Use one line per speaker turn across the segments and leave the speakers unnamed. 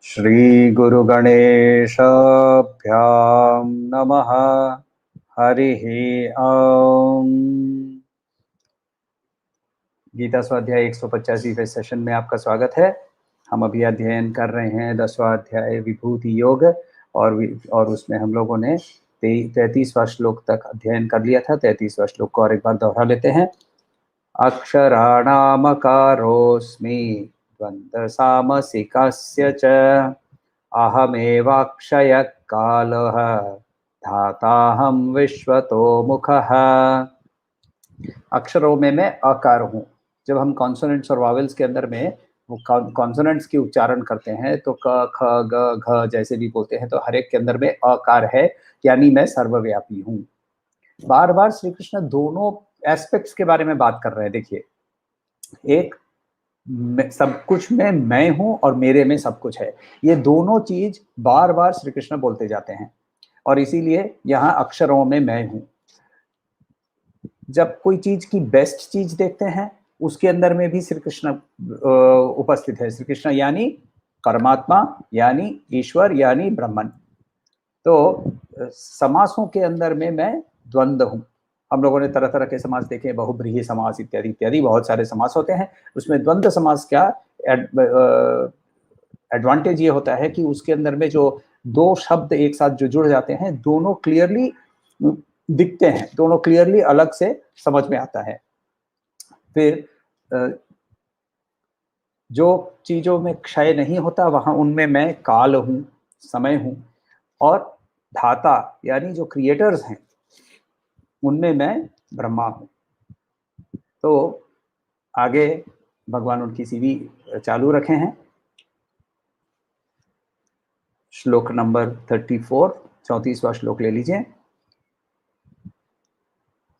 श्री गुरु गणेशाभ्याम नमः। हरिः ओम। गीता स्वाध्याय 185वें सेशन में आपका स्वागत है। हम अभी अध्ययन कर रहे हैं 10वां अध्याय विभूति योग और उसमें हम लोगों ने 33वां श्लोक तक अध्ययन कर लिया था। 33वां श्लोक को और एक बार दोहरा लेते हैं। अक्षराणामकारोऽस्मि द्वन्द्वसामसिकस्य च अहमेवाक्षयः कालः धाताहं विश्वतो मुखः। अक्षरों में मैं अकार हूँ। जब हम कॉन्सोनेंट्स और वावेल्स के अंदर में वो कॉन्सोनेंट्स की उच्चारण करते हैं तो क ख ग घ जैसे भी बोलते हैं तो हर एक के अंदर में अकार है, यानी मैं सर्वव्यापी हूँ। बार बार श्री कृष्ण दोनों एस्पेक्ट्स के बारे में बात कर रहे हैं। देखिए, एक सब कुछ में मैं हूं और मेरे में सब कुछ है, ये दोनों चीज बार बार श्री कृष्ण बोलते जाते हैं और इसीलिए यहाँ अक्षरों में मैं हूं। जब कोई चीज की बेस्ट चीज देखते हैं उसके अंदर में भी श्री कृष्ण उपस्थित है। श्री कृष्ण यानी परमात्मा, यानी ईश्वर, यानी ब्रह्मन। तो समासों के अंदर में मैं द्वंद्व हूं। हम लोगों ने तरह तरह के समास देखे, बहुब्रीहि समास इत्यादि इत्यादि बहुत सारे समास होते हैं। उसमें द्वंद्व समास क्या एडवांटेज ये होता है कि उसके अंदर में जो दो शब्द एक साथ जो जुड़ जाते हैं दोनों क्लियरली दिखते हैं, दोनों क्लियरली अलग से समझ में आता है। फिर जो चीजों में क्षय नहीं होता वहां उनमें मैं काल हूं, समय हूं, और धाता यानी जो क्रिएटर्स हैं उनमें मैं ब्रह्मा हूं। तो आगे भगवान उनकी सीढ़ी चालू रखे हैं। श्लोक नंबर 34, 34वां श्लोक ले लीजिए।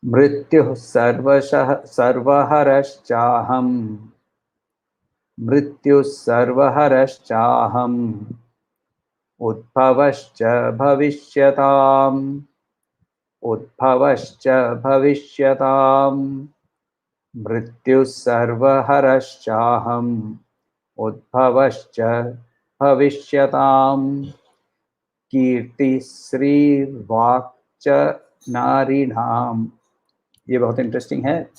मृत्युः सर्वशः सर्वहरश्चाहम्, मृत्युः सर्वहरश्चाहम्, उद्भवश्च भविष्यताम्, उद्भवश्च भविष्यताम्, मृत्युः सर्वहरश्चाहम्, उद्भवश्च भविष्यताम्। कीर्तिश्रीर्वाक्च नारीणाम। ये बहुत इंटरेस्टिंग है,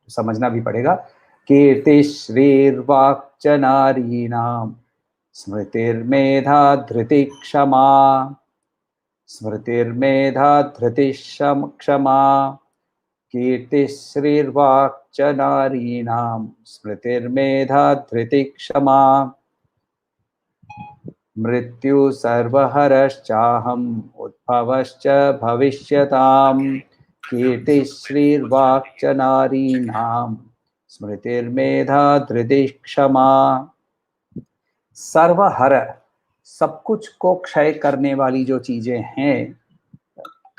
समझना भी पड़ेगा। कीर्तिश्रीर्वाक्च नारीणाम, स्मृतिर्मेधा धृति क्षमा, स्मृतिर्मेधा धृति क्षमा। कीर्तिश्रीर्वाक्च नारीणाम, स्मृतिर्मेधा धृति क्षमा। मृत्यु सर्वहरश्चाहम्, उद्भवश्च भविष्यताम्। कीर्तिश्रीर्वाक्च नारीणाम्, स्मृतिर्मेधा धृति क्षमा। सर्वहर, सब कुछ को क्षय करने वाली जो चीजें हैं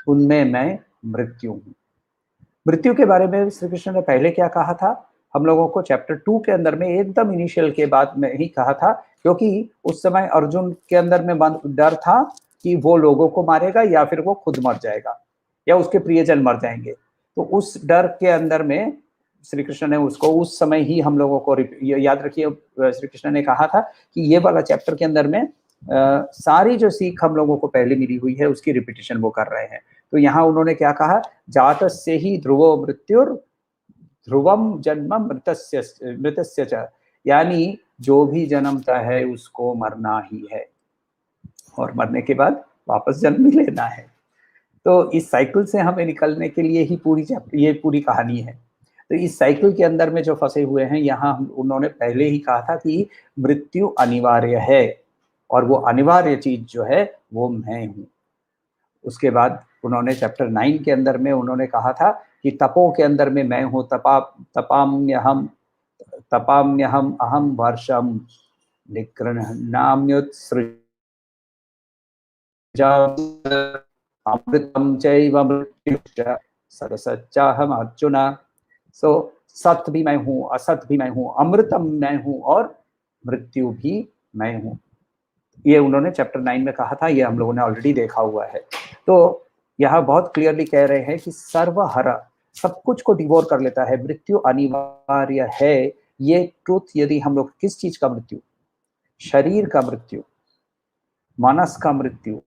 उनमें मैं मृत्यु हूँ। मृत्यु के बारे में श्री कृष्ण ने पहले क्या कहा था? हम लोगों को चैप्टर 2 के अंदर में एकदम इनिशियल के बाद में ही कहा था, क्योंकि उस समय अर्जुन के अंदर में डर था कि वो लोगों को मारेगा या फिर वो खुद मर जाएगा या उसके प्रियजन मर जाएंगे। तो उस डर के अंदर में श्री कृष्ण ने उसको उस समय ही हम लोगों को याद रखिए, श्री कृष्ण ने कहा था कि ये वाला चैप्टर के अंदर में सारी जो सीख हम लोगों को पहले मिली हुई है उसकी रिपीटिशन वो कर रहे हैं। तो यहाँ उन्होंने क्या कहा? जातस्य ही ध्रुवो मृत्युर ध्रुवम जन्म मृतस्य च, यानी जो भी जन्मता है उसको मरना ही है और मरने के बाद वापस जन्म लेना है। तो इस साइकिल से हमें निकलने के लिए ही ये पूरी कहानी है। तो इस साइकिल के अंदर में जो फंसे हुए हैं, यहाँ उन्होंने पहले ही कहा था कि मृत्यु अनिवार्य है और वो अनिवार्य चीज जो है वो मैं हूँ। उसके बाद उन्होंने चैप्टर 9 के अंदर में उन्होंने कहा था कि तपो के अंदर में मैं हूँ, तपाम्यहम अहम वर्षम निगृह्णाम्युत्सृजामि अमृतम चैव मृत्युश्च सदसच्चाहम अर्जुन। सो सत्य भी मैं हूं, असत भी मैं हूं, अमृतम मैं हूं और मृत्यु भी मैं हूं। ये उन्होंने चैप्टर 9 में कहा था, ये हम लोगों ने ऑलरेडी देखा हुआ है। तो यहाँ बहुत क्लियरली कह रहे हैं कि सर्वहर, सब कुछ को डिवोर कर लेता है, मृत्यु अनिवार्य है। ये ट्रुथ, यदि हम लोग, किस चीज का मृत्यु? शरीर का मृत्यु, मनस का मृत्यु,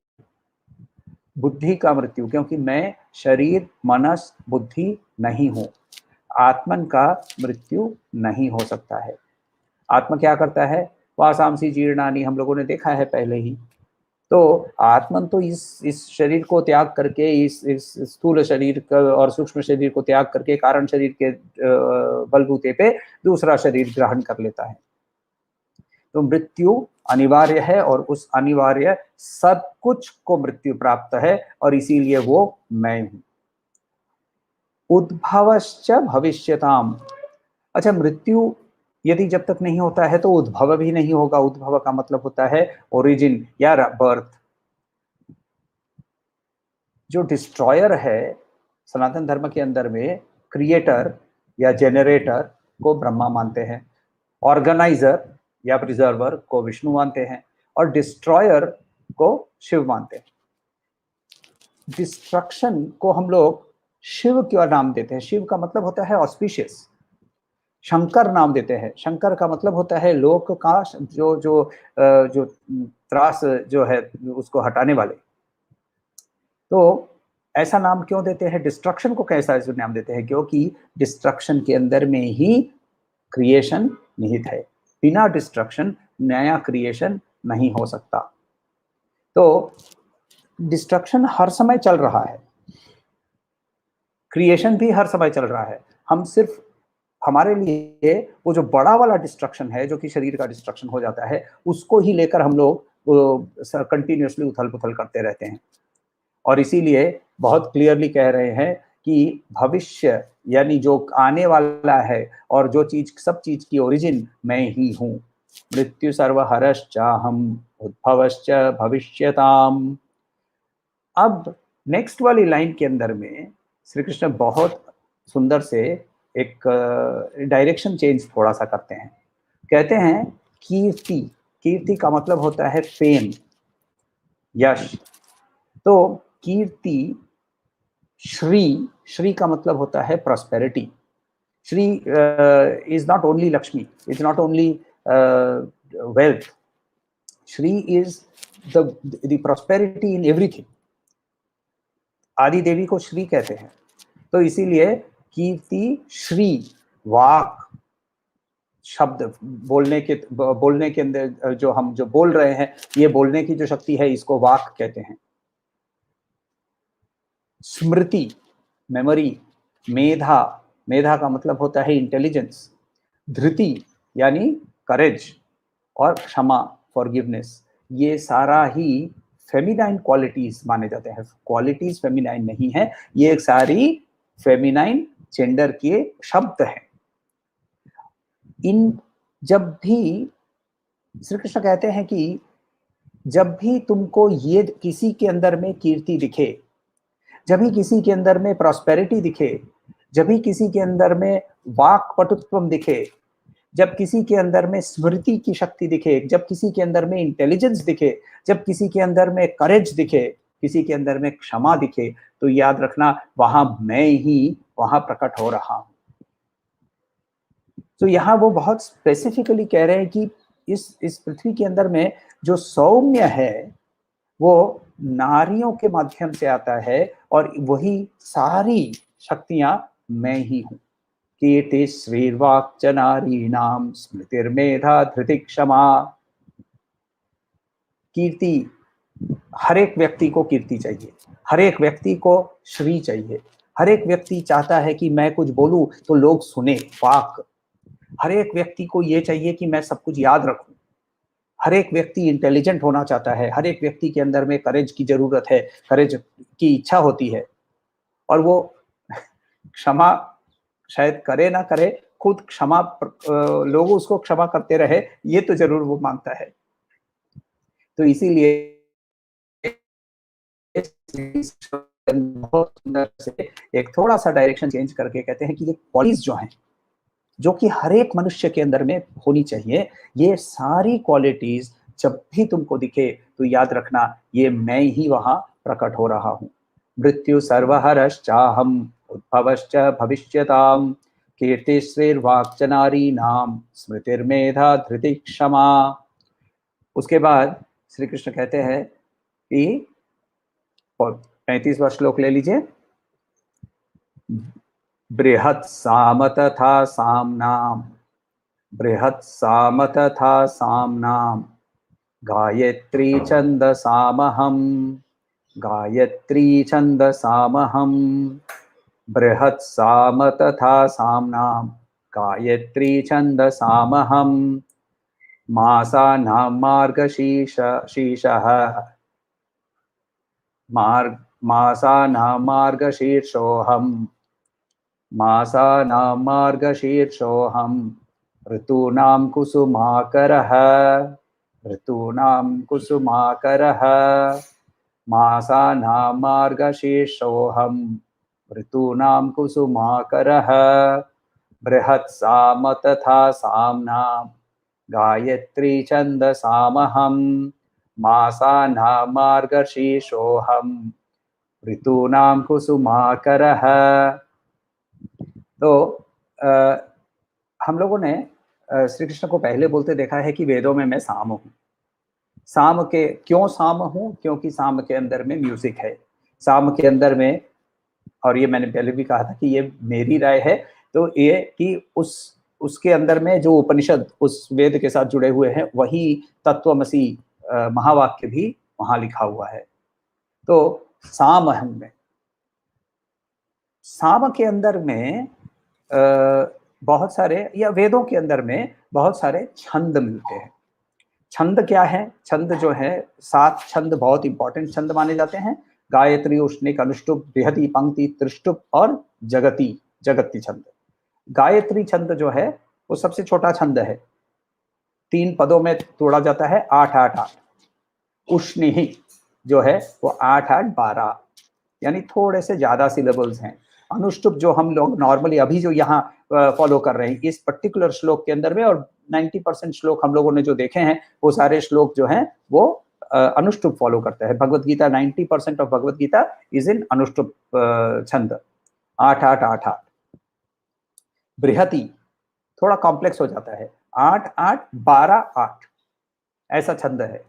बुद्धि का मृत्यु, क्योंकि मैं शरीर मनस बुद्धि नहीं हूं। आत्मन का मृत्यु नहीं हो सकता है। आत्मा क्या करता है? वासांसी जीर्णानि, हम लोगों ने देखा है पहले ही। तो आत्मन तो इस शरीर को त्याग करके, इस स्थूल शरीर का और सूक्ष्म शरीर को त्याग करके कारण शरीर के बलबूते पे दूसरा शरीर ग्रहण कर लेता है। तो मृत्यु अनिवार्य है और उस अनिवार्य सब कुछ को मृत्यु प्राप्त है और इसीलिए वो मैं हूं। उद्भवश्च भविष्यताम। अच्छा, मृत्यु यदि जब तक नहीं होता है तो उद्भव भी नहीं होगा। उद्भव का मतलब होता है ओरिजिन या बर्थ। जो डिस्ट्रॉयर है सनातन धर्म के अंदर में, क्रिएटर या जेनरेटर को ब्रह्मा मानते हैं, ऑर्गेनाइजर या प्रिजर्वर को विष्णु मानते हैं और डिस्ट्रॉयर को शिव मानते हैं। डिस्ट्रक्शन को हम लोग शिव क्यों नाम देते हैं? शिव का मतलब होता है ऑस्पिशियस। शंकर नाम देते हैं, शंकर का मतलब होता है लोक का जो त्रास जो है उसको हटाने वाले। तो ऐसा नाम क्यों देते हैं? डिस्ट्रक्शन को कैसा नाम देते हैं? क्योंकि डिस्ट्रक्शन के अंदर में ही क्रिएशन निहित है। बिना डिस्ट्रक्शन नया क्रिएशन नहीं हो सकता। तो डिस्ट्रक्शन हर समय चल रहा है, क्रिएशन भी हर समय चल रहा है। हम सिर्फ, हमारे लिए वो जो बड़ा वाला डिस्ट्रक्शन है, जो कि शरीर का डिस्ट्रक्शन हो जाता है, उसको ही लेकर हम लोग कंटिन्यूअसली उथल पुथल करते रहते हैं। और इसीलिए बहुत क्लियरली कह रहे हैं कि भविष्य यानी जो आने वाला है और जो चीज, सब चीज की ओरिजिन मैं ही हूं। मृत्यु सर्वहरश्चाहम उद्भवश्च भविष्यताम। अब नेक्स्ट वाली लाइन के अंदर में श्री कृष्ण बहुत सुंदर से एक डायरेक्शन चेंज थोड़ा सा करते हैं। कहते हैं कीर्ति। कीर्ति का मतलब होता है फेम, यश। तो कीर्ति, श्री, श्री का मतलब होता है prosperity. Shri is not only Lakshmi, is not only wealth. Shri is the prosperity in everything. आदि देवी को श्री कहते हैं। तो इसीलिए कीर्ति, श्री, वाक, शब्द, बोलने के अंदर जो हम जो बोल रहे हैं, ये बोलने की जो शक्ति है, इसको वाक कहते हैं। स्मृति, मेमोरी, मेधा, मेधा का मतलब होता है इंटेलिजेंस, धृति यानी करेज, और क्षमा, फॉरगिवनेस। ये सारा ही फेमिनाइन क्वालिटीज माने जाते हैं। क्वालिटीज फेमिनाइन नहीं है, ये एक सारी फेमिनाइन जेंडर के शब्द हैं। इन, जब भी श्री कृष्ण कहते हैं कि जब भी तुमको ये किसी के अंदर में कीर्ति दिखे, जब भी किसी के अंदर में प्रॉस्पेरिटी दिखे, जब भी किसी के अंदर में वाक पटुत्वम दिखे, जब किसी के अंदर में स्मृति की शक्ति दिखे, जब किसी के अंदर में इंटेलिजेंस दिखे, जब किसी के अंदर में करेज दिखे, किसी के अंदर में क्षमा दिखे, तो याद रखना वहां मैं ही वहां प्रकट हो रहा हूं। तो यहाँ वो बहुत स्पेसिफिकली कह रहे हैं कि इस पृथ्वी के अंदर में जो सौम्य है वो नारियों के माध्यम से आता है और वही सारी शक्तियां मैं ही हूं। कीर्ति श्रीर्वाक् च नारीणाम स्मृतिर्मेधा धृति क्षमा। कीर्ति, हर एक व्यक्ति को कीर्ति चाहिए, हर एक व्यक्ति को श्री चाहिए। हर एक व्यक्ति चाहता है कि मैं कुछ बोलूं तो लोग सुने, वाक। हर एक व्यक्ति को ये चाहिए कि मैं सब कुछ याद रखूं। हर एक व्यक्ति इंटेलिजेंट होना चाहता है, हर एक व्यक्ति के अंदर में करेज की जरूरत है, करेज की इच्छा होती है। और वो क्षमा शायद करे ना करे, खुद क्षमा, लोग उसको क्षमा करते रहे, ये तो जरूर वो मांगता है। तो इसीलिए बहुत सुंदर से एक थोड़ा सा डायरेक्शन चेंज करके कहते हैं कि ये क्वालिटीज जो हैं, जो कि हर एक मनुष्य के अंदर में होनी चाहिए। ये सारी क्वालिटीज जब भी तुमको दिखे तो याद रखना, ये मैं ही वहां प्रकट हो रहा हूं। मृत्यु सर्वहरश्चाहम उद्भवश्च भविष्यताम कीर्तिश्रीर्वाक्च नारीणाम स्मृतिर्मेधा धृति क्षमा। उसके बाद श्री कृष्ण कहते हैं कि 35वां श्लोक ले लीजिए। बृहत् साम तथा साम्नाम बृहत् साम तथा साम्नाम गायत्री छन्दसामहं गायत्री छन्दसामहं बृहत् साम तथा साम्नाम गायत्री छन्दसामहं मासानां मार्गशीर्षः मासानां मार्गशीर्षोऽहं मासानां मार्गशीर्षोऽहं ऋतूनां कुसुमाकरः ऋतूनां कुसुमाकरः मासानां मार्गशीर्षोऽहं ऋतूनां कुसुमाकरः बृहत् साम तथा साम्नां गायत्री छन्दसामहं मासानां मार्गशीर्षोऽहं ऋतूनां कुसुमाकरः। तो हम लोगों ने श्री कृष्ण को पहले बोलते देखा है कि वेदों में मैं साम हूँ। साम के क्यों साम हूँ? क्योंकि साम के अंदर में म्यूजिक है। साम के अंदर में, और ये मैंने पहले भी कहा था कि ये मेरी राय है, तो ये कि उसके अंदर में जो उपनिषद उस वेद के साथ जुड़े हुए हैं वही तत्वमसी महावाक्य भी वहां लिखा हुआ है। तो साम हम में, साम के अंदर में बहुत सारे, या वेदों के अंदर में बहुत सारे छंद मिलते हैं। छंद क्या है? छंद जो है 7 छंद बहुत इंपॉर्टेंट छंद माने जाते हैं। गायत्री, उष्णिक, अनुष्टुप, बृहति, पंक्ति, त्रिष्टुप और जगती छंद। गायत्री छंद जो है वो सबसे छोटा छंद है, 3 पदों में तोड़ा जाता है, 8 8 8। उष्णिही जो है वो 8 8 12, यानी थोड़े से ज्यादा सिलेबल्स हैं। अनुष्टुप जो हम लोग नॉर्मली अभी जो यहाँ फॉलो कर रहे हैं इस पर्टिकुलर श्लोक के अंदर में, और 90% श्लोक हम लोगों ने जो देखे हैं वो सारे श्लोक जो हैं वो अनुष्टुप फॉलो करते हैं। Bhagavad Gita 90% of Bhagavad Gita is in अनुष्टुप छंद, 8 8 8 8। बृहति थोड़ा कॉम्प्लेक्स हो जाता है, 8 8 12 8 ऐसा छंद है।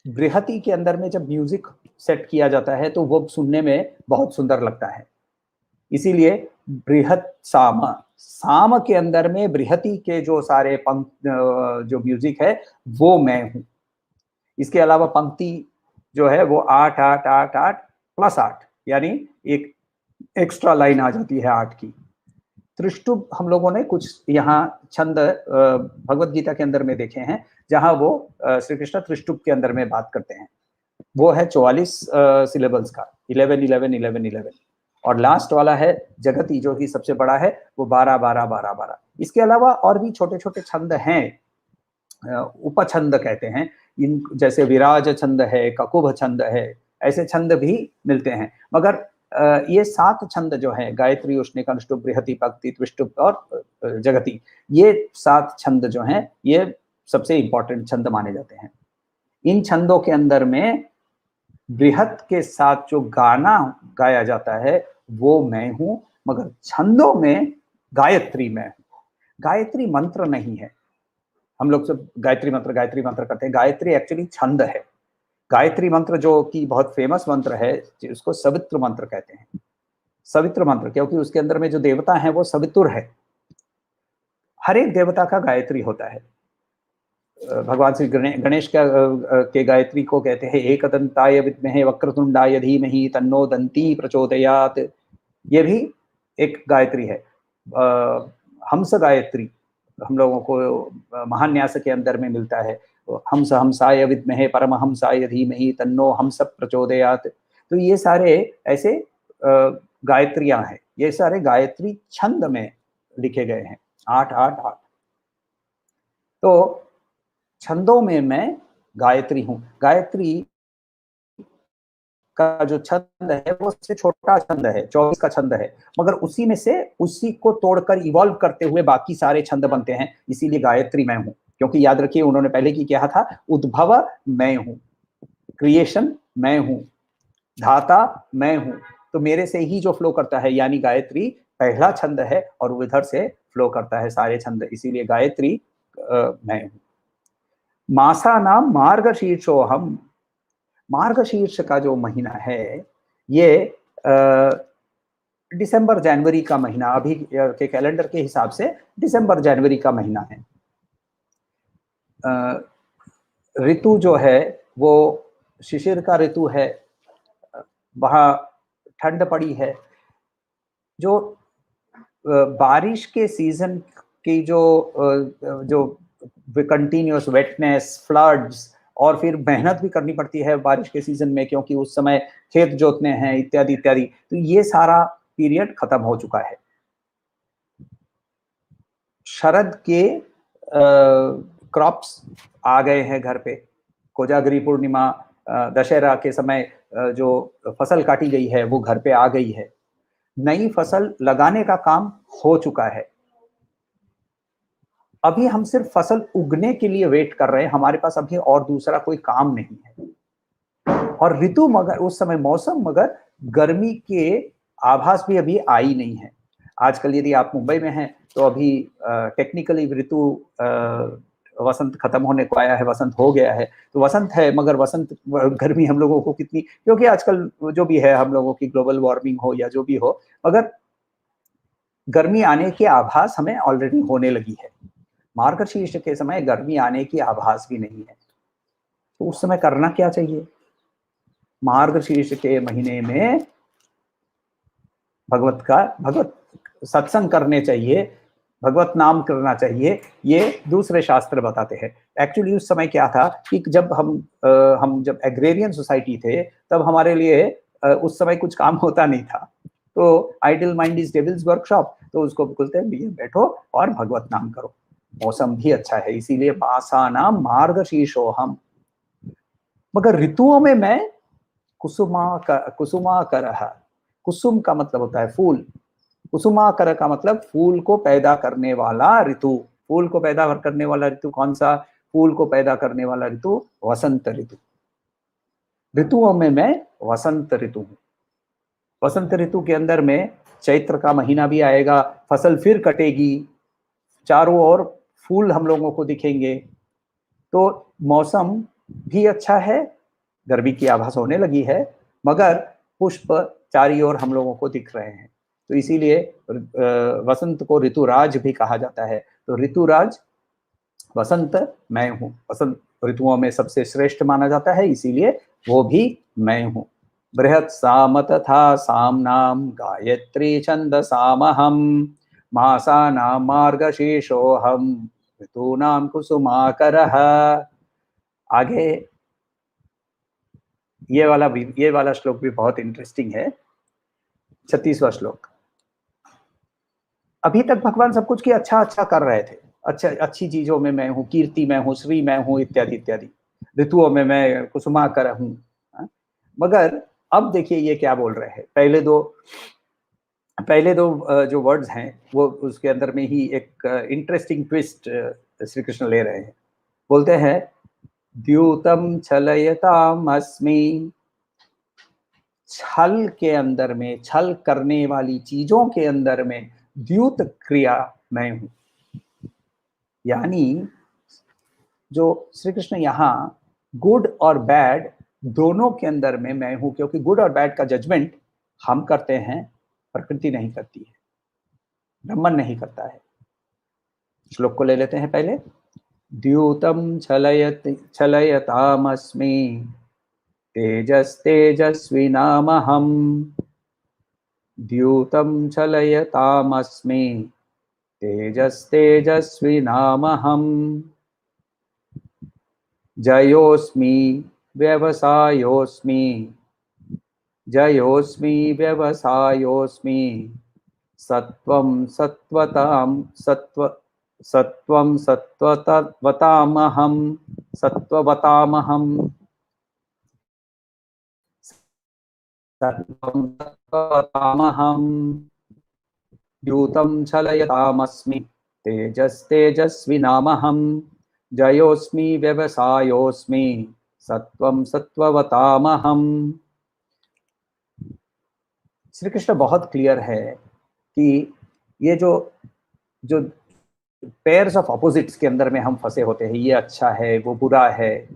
बृहति के अंदर में जब म्यूजिक सेट किया जाता है तो वो सुनने में बहुत सुंदर लगता है, इसीलिए बृहत साम, साम के अंदर में बृहति के जो सारे जो म्यूजिक है वो मैं हूं। इसके अलावा पंक्ति जो है वो 8 8 8 8 प्लस 8, यानी एक एक्स्ट्रा लाइन आ जाती है 8 की। त्रिष्टुप हम लोगों ने कुछ यहाँ छंद भगवत गीता के अंदर में देखे हैं जहां वो श्री कृष्ण त्रिष्टुप के अंदर में बात करते हैं। वो है 44 सिलेबल्स का, 11 11 11 11। और लास्ट वाला है जगती जो कि सबसे बड़ा है, वो 12 12 12 12। इसके अलावा और भी छोटे छोटे छंद हैं, उपछंद कहते हैं इन, जैसे विराज छंद है, ककुभ छंद है, ऐसे छंद भी मिलते हैं। मगर ये 7 छंद जो है गायत्री, उष्णिक, अनुष्टुप, बृहति, पंक्ति, त्रिष्टुप और जगती, ये 7 छंद जो हैं ये सबसे इंपॉर्टेंट छंद माने जाते हैं। इन छंदों के अंदर में बृहत के साथ जो गाना गाया जाता है वो मैं हूं, मगर छंदों में गायत्री मैं हूं। गायत्री मंत्र नहीं है। हम लोग सब गायत्री मंत्र करते हैं, गायत्री एक्चुअली छंद है। गायत्री मंत्र जो कि बहुत फेमस मंत्र है उसको सवित्र मंत्र कहते हैं। सवित्र मंत्र क्योंकि उसके अंदर में जो देवता है वो सवितुर है। हर एक देवता का गायत्री होता है। भगवान श्री गणेश का के गायत्री को कहते हैं एकदंताय विद्महे वक्रतुंडाय धीमहि तन्नो दंती प्रचोदयात। ये भी एक गायत्री है। हंस गायत्री हम लोगों को महान्यास के अंदर में मिलता है। हंस हंसाय विद्महे परमहंसाय धीमहि तन्नो हंस प्रचोदयात। तो ये सारे ऐसे गायत्रियां हैं, ये सारे गायत्री छंद में लिखे गए हैं, 8 8 8। तो छंदों में मैं गायत्री हूं। गायत्री का जो छंद है वो सबसे छोटा छंद है, 24 का छंद है, मगर उसी में से उसी को तोड़कर इवॉल्व करते हुए बाकी सारे छंद बनते हैं। इसीलिए गायत्री मैं हूं, क्योंकि याद रखिए उन्होंने पहले की क्या था, उद्भव मैं हूं, क्रिएशन मैं हूं, धाता मैं हूं, तो मेरे से ही जो फ्लो करता है, यानी गायत्री पहला छंद है और उधर से फ्लो करता है सारे छंद, इसीलिए गायत्री मैं हूं। मासा नाम मार्गशीर्षोहम, मार्गशीर्ष का जो महीना है ये दिसंबर जनवरी का महीना, अभी के कैलेंडर के हिसाब से दिसंबर जनवरी का महीना है। ऋतु जो है वो शिशिर का ऋतु है, वहाँ ठंड पड़ी है। जो बारिश के सीजन की जो कंटिन्यूअस वेटनेस, फ्लड्स, और फिर मेहनत भी करनी पड़ती है बारिश के सीजन में, क्योंकि उस समय खेत जोतने हैं इत्यादि इत्यादि, तो ये सारा पीरियड खत्म हो चुका है। शरद के क्रॉप्स आ गए हैं घर पे, कोजागरी पूर्णिमा, दशहरा के समय जो फसल काटी गई है वो घर पे आ गई है, नई फसल लगाने का काम हो चुका है। अभी हम सिर्फ फसल उगने के लिए वेट कर रहे हैं, हमारे पास अभी और दूसरा कोई काम नहीं है। और ऋतु मगर उस समय मौसम मगर गर्मी के आभास भी अभी आई नहीं है। आजकल यदि आप मुंबई में हैं तो अभी टेक्निकली ऋतु वसंत खत्म होने को आया है, वसंत हो गया है, तो वसंत है, मगर वसंत गर्मी हम लोगों को कितनी, क्योंकि आजकल जो भी है हम लोगों की ग्लोबल वार्मिंग हो या जो भी हो, मगर गर्मी आने की आभास हमें ऑलरेडी होने लगी है। मार्गशीर्ष के समय गर्मी आने की आभास भी नहीं है, तो उस समय करना क्या चाहिए? मार्गशीर्ष के महीने में भगवत सत्संग करने चाहिए, भगवत नाम करना चाहिए, ये दूसरे शास्त्र बताते हैं। एक्चुअली उस समय क्या था कि जब हम जब एग्रेरियन सोसाइटी थे, तब हमारे लिए उस समय कुछ काम होता नहीं था, तो idle mind is devil's workshop, तो उसको बोलते हैं बैठो और भगवत नाम करो। मौसम भी अच्छा है, इसीलिए मासाना मार्गशीर्षोहम। मगर ऋतुओं में मैं कुसुमाकर, कुसुम का मतलब होता है फूल, कुसुमाकर का मतलब फूल को पैदा करने वाला ऋतु। फूल को पैदा करने वाला ऋतु कौन सा? फूल को पैदा करने वाला ऋतु वसंत ऋतु। ऋतुओं में मैं वसंत ऋतु हूँ। वसंत ऋतु के अंदर में चैत्र का महीना भी आएगा, फसल फिर कटेगी, चारों ओर फूल हम लोगों को दिखेंगे, तो मौसम भी अच्छा है, गर्मी की आभास होने लगी है, मगर पुष्प चारों ओर हम लोगों को दिख रहे हैं, तो इसीलिए वसंत को ऋतुराज भी कहा जाता है। तो ऋतुराज वसंत मैं हूँ, वसंत ऋतुओं में सबसे श्रेष्ठ माना जाता है, इसीलिए वो भी मैं हूँ। बृहत् साम तथा साम्नाम गायत्री छंद सामहम, मासानां मार्गशीर्षोऽहं ऋतूनां कुसुमाकरः। आगे ये वाला श्लोक भी बहुत इंटरेस्टिंग है, 36वां श्लोक। अभी तक भगवान सब कुछ की अच्छा अच्छा कर रहे थे, अच्छा अच्छी चीजों में मैं हूँ, कीर्ति मैं हूँ, श्री मैं हूँ, इत्यादि इत्यादि, ऋतुओं में मैं कुसुमाकर हूँ। मगर अब देखिए ये क्या बोल रहे हैं, पहले दो जो वर्ड्स हैं वो उसके अंदर में ही एक इंटरेस्टिंग ट्विस्ट श्री कृष्ण ले रहे हैं। बोलते हैं द्यूतम छलयताम अस्मि, छल के अंदर में, छल करने वाली चीजों के अंदर में द्यूत क्रिया मैं हूं। यानी जो श्री कृष्ण यहाँ गुड और बैड दोनों के अंदर में मैं हूं, क्योंकि गुड और बैड का जजमेंट हम करते हैं, प्रकृति नहीं करती है, ब्रह्मन नहीं करता है। श्लोक को ले लेते हैं पहले। द्यूतम छलयतामस्मि, तेजस्तेजस्विनामहम्, द्यूतं छलयतामस्मि, तेजस्तेजस्विनामहम्, जयोस्मि व्यवसायोस्मि, जयोस्मि व्यवसायोस्मि, सत्वं सत्ववतामहं, सत्ववतामहम्। सत्त्वं सत्त्ववतामहम् द्यूतं छलयतामस्मि तेजस्तेजस्विनामहं जयोऽस्मि व्यवसायोऽस्मि सत्वं सत्ववतामहम्। श्री कृष्ण बहुत क्लियर है कि ये जो जो पेयर्स ऑफ ऑपोजिट्स के अंदर में हम फंसे होते हैं, ये अच्छा है वो बुरा है,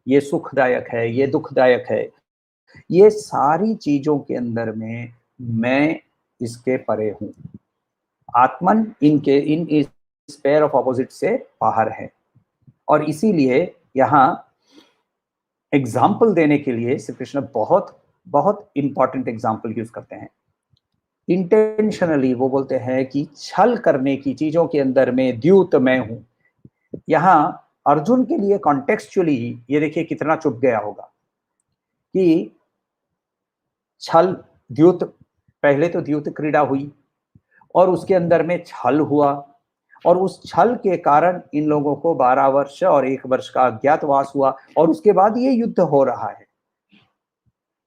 ये सुखदायक है ये दुखदायक है, ये सारी चीजों के अंदर में मैं इसके परे हूं। आत्मन इन इस पेयर ऑफ ऑपोजिट से बाहर है। और इसीलिए यहाँ एग्जाम्पल देने के लिए श्री कृष्ण बहुत बहुत इंपॉर्टेंट एग्जाम्पल यूज करते हैं। इंटेंशनली वो बोलते हैं कि छल करने की चीजों के अंदर में द्यूत मैं हूं। यहाँ अर्जुन के लिए कॉन्टेक्चुअली ये देखिए कितना चुप गया होगा कि छल द्यूत, पहले तो द्यूत क्रीड़ा हुई और उसके अंदर में छल हुआ और उस छल के कारण इन लोगों को 12 वर्ष और 1 वर्ष का अज्ञातवास हुआ और उसके बाद ये युद्ध हो रहा है।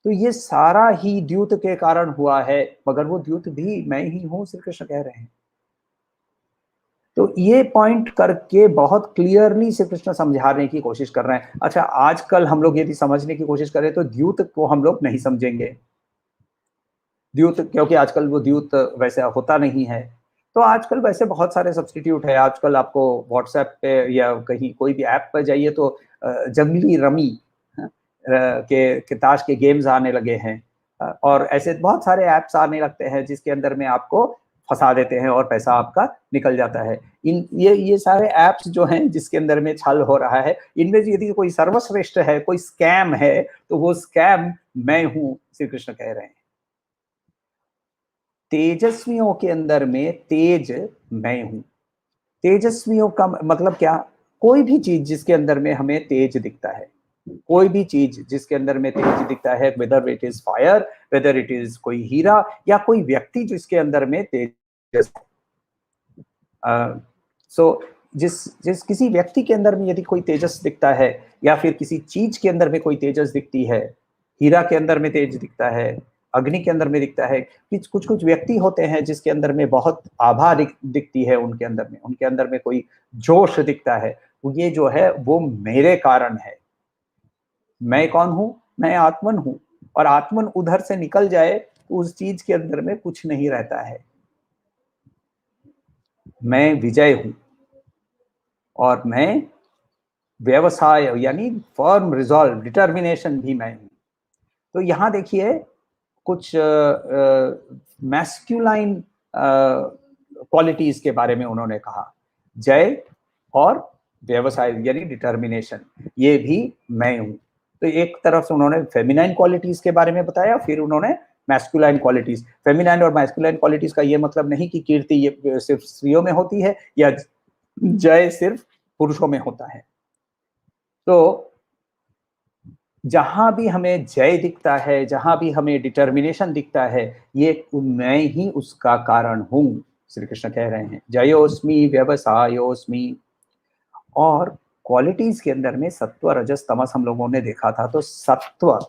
तो ये सारा ही द्यूत के कारण हुआ है, मगर वो द्यूत भी मैं ही हूं, श्री कृष्ण कह रहे हैं। तो ये पॉइंट करके बहुत क्लियरली श्री कृष्ण समझाने की कोशिश कर रहे हैं। अच्छा, आजकल हम लोग यदि समझने की कोशिश करें तो द्यूत को हम लोग नहीं समझेंगे, द्यूत, क्योंकि आजकल वो द्यूत वैसे होता नहीं है। तो आजकल वैसे बहुत सारे सब्स्टिट्यूट है। आजकल आपको व्हाट्सएप पे या कहीं कोई भी ऐप पर जाइए तो जंगली रमी के ताश के गेम्स आने लगे हैं और ऐसे बहुत सारे ऐप्स आने लगते हैं जिसके अंदर में आपको फंसा देते हैं और पैसा आपका निकल जाता है। ये सारे ऐप्स जो हैं जिसके अंदर में छल हो रहा है, इनमें यदि कोई सर्वश्रेष्ठ है, कोई स्कैम है, तो वो स्कैम मैं हूं, श्री कृष्ण कह रहे हैं। तेजस्वियों के अंदर में तेज मैं हूं। तेजस्वियों का मतलब क्या? कोई भी चीज जिसके अंदर में हमें तेज दिखता है, कोई भी चीज जिसके अंदर में तेज दिखता है, whether it is fire, whether it is कोई हीरा या कोई व्यक्ति जिसके अंदर में तेज, सो जिस जिस किसी व्यक्ति के अंदर में यदि कोई तेजस दिखता है या फिर किसी चीज के अंदर में कोई तेजस दिखती है, हीरा के अंदर में तेज दिखता है, अग्नि के अंदर में दिखता है, कुछ कुछ व्यक्ति होते हैं जिसके अंदर में बहुत आभा दिखती है, उनके अंदर में कोई जोश दिखता है, ये जो है वो मेरे कारण है। मैं कौन हूं? मैं आत्मन हूं। और आत्मन उधर से निकल जाए तो उस चीज के अंदर में कुछ नहीं रहता है। मैं विजय हूं और मैं व्यवसाय यानी फर्म रिजॉल्व डिटर्मिनेशन भी मैं हूं। तो यहां देखिए कुछ मैस्कुलाइन क्वालिटीज के बारे में उन्होंने कहा, जय और व्यवसाय यानी डिटर्मिनेशन, ये भी मैं हूं। तो एक तरफ से उन्होंने फेमिनाइन क्वालिटीज के बारे में बताया, फिर उन्होंने मैस्कुलाइन क्वालिटीज। फेमिनाइन और मैस्कुलाइन क्वालिटीज का ये मतलब नहीं कि कीर्ति ये सिर्फ स्त्रियों में होती है या जय सिर्फ पुरुषों में होता है। तो जहां भी हमें जय दिखता है, जहां भी हमें डिटर्मिनेशन दिखता है, ये मैं ही उसका कारण हूं, श्री कृष्ण कह रहे हैं। जयोस्मि व्यवसायोस्मि। और क्वालिटीज के अंदर में सत्व रजस तमस हम लोगों ने देखा था। तो सत्व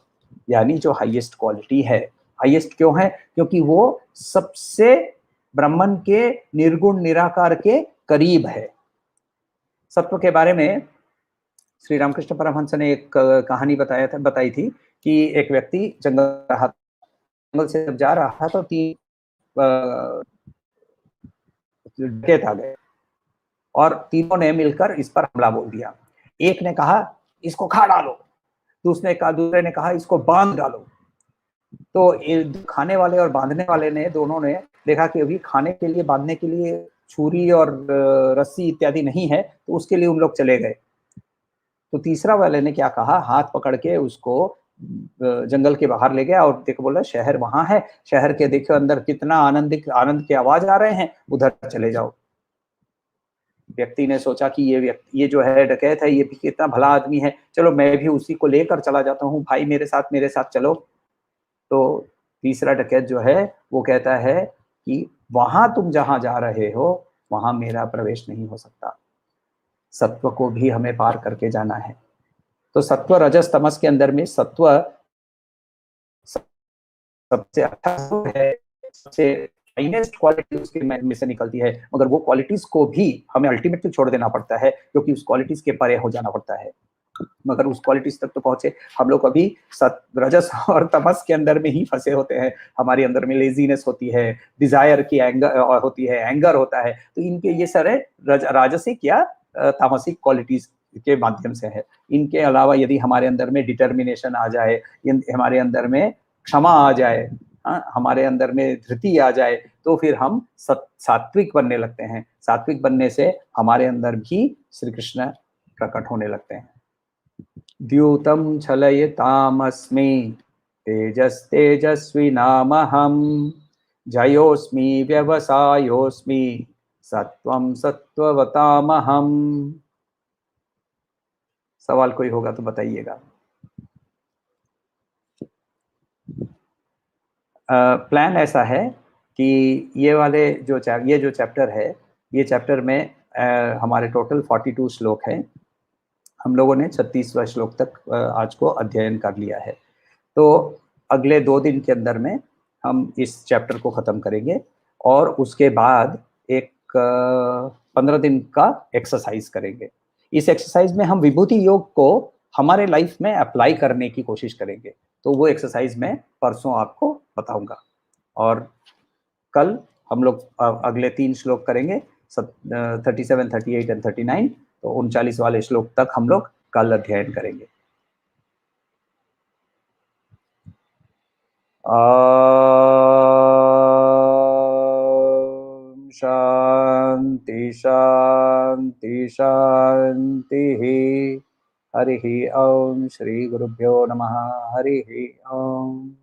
यानी जो हाईएस्ट क्वालिटी है, हाईएस्ट क्यों है? क्योंकि वो सबसे ब्रह्मन के निर्गुण निराकार के करीब है। सत्व के बारे में श्री रामकृष्ण परमहंस ने एक कहानी बताई थी कि एक व्यक्ति जंगल से जब जा रहा था तो 3 डकैत आ गए और तीनों ने मिलकर इस पर हमला बोल दिया। एक ने कहा इसको खा डालो, दूसरे ने कहा इसको बांध डालो। तो खाने वाले और बांधने वाले ने दोनों ने देखा कि अभी खाने के लिए, बांधने के लिए छुरी और रस्सी इत्यादि नहीं है, तो उसके लिए उन लोग चले गए। तो तीसरा वाले ने क्या कहा, हाथ पकड़ के उसको जंगल के बाहर ले गया और देखो बोला शहर वहां है, शहर के देखो अंदर कितना आनंद के आवाज आ रहे हैं, उधर चले जाओ। व्यक्ति ने सोचा कि ये जो है डकैत है, ये भी कितना भला आदमी है, चलो मैं भी उसी को लेकर चला जाता हूँ, भाई मेरे साथ चलो। तो तीसरा डकैत जो है वो कहता है कि वहां तुम जहां जा रहे हो वहां मेरा प्रवेश नहीं हो सकता, सत्व को भी हमें पार करके जाना है। तो सत्व रजस तमस के अंदर में सत्व सबसे अच्छा गुण है, सबसे फाइनेस्ट क्वालिटी उसके में से निकलती है, मगर वो क्वालिटीज को भी हमें अल्टीमेटली छोड़ देना पड़ता है, क्योंकि उस क्वालिटीज के परे हो जाना पड़ता है। मगर उस क्वालिटीज तक तो पहुंचे हम लोग अभी रजस और तमस के अंदर में ही फंसे होते हैं। हमारे अंदर में लेजीनेस होती है, डिजायर की एंगर होती है, एंगर होता है, तो इनके ये सारे राजसिक या तामसिक क्वालिटीज के माध्यम से है। इनके अलावा यदि हमारे अंदर में डिटर्मिनेशन आ जाए, हमारे अंदर में क्षमा आ जाए, हमारे अंदर में धृति आ जाए, तो फिर हम सात्विक बनने लगते हैं। सात्विक बनने से हमारे अंदर भी श्री कृष्ण प्रकट होने लगते हैं। द्यूतं छलयतामस्मि तेजस्तेजस्विनामहं जयोऽस्मि व्यवसायोऽस्मि सत्वं सत्त्ववतामहं। सवाल कोई होगा तो बताइएगा। प्लान ऐसा है कि ये जो चैप्टर है, ये चैप्टर में हमारे टोटल 42 श्लोक हैं। हम लोगों ने 36वां श्लोक तक आज को अध्ययन कर लिया है। तो अगले 2 दिन के अंदर में हम इस चैप्टर को खत्म करेंगे और उसके बाद एक 15 दिन का एक्सरसाइज करेंगे। इस एक्सरसाइज में हम विभूति योग को हमारे लाइफ में अप्लाई करने की कोशिश करेंगे। तो वो एक्सरसाइज मैं परसों आपको बताऊंगा। और कल हम लोग अगले 3 श्लोक करेंगे, 37, 38 एंड 39। तो 39 वाले श्लोक तक हम लोग कल अध्ययन करेंगे। शांति शांति शांति। हरि ओम। श्री गुरुभ्यो नमः। हरि ओम।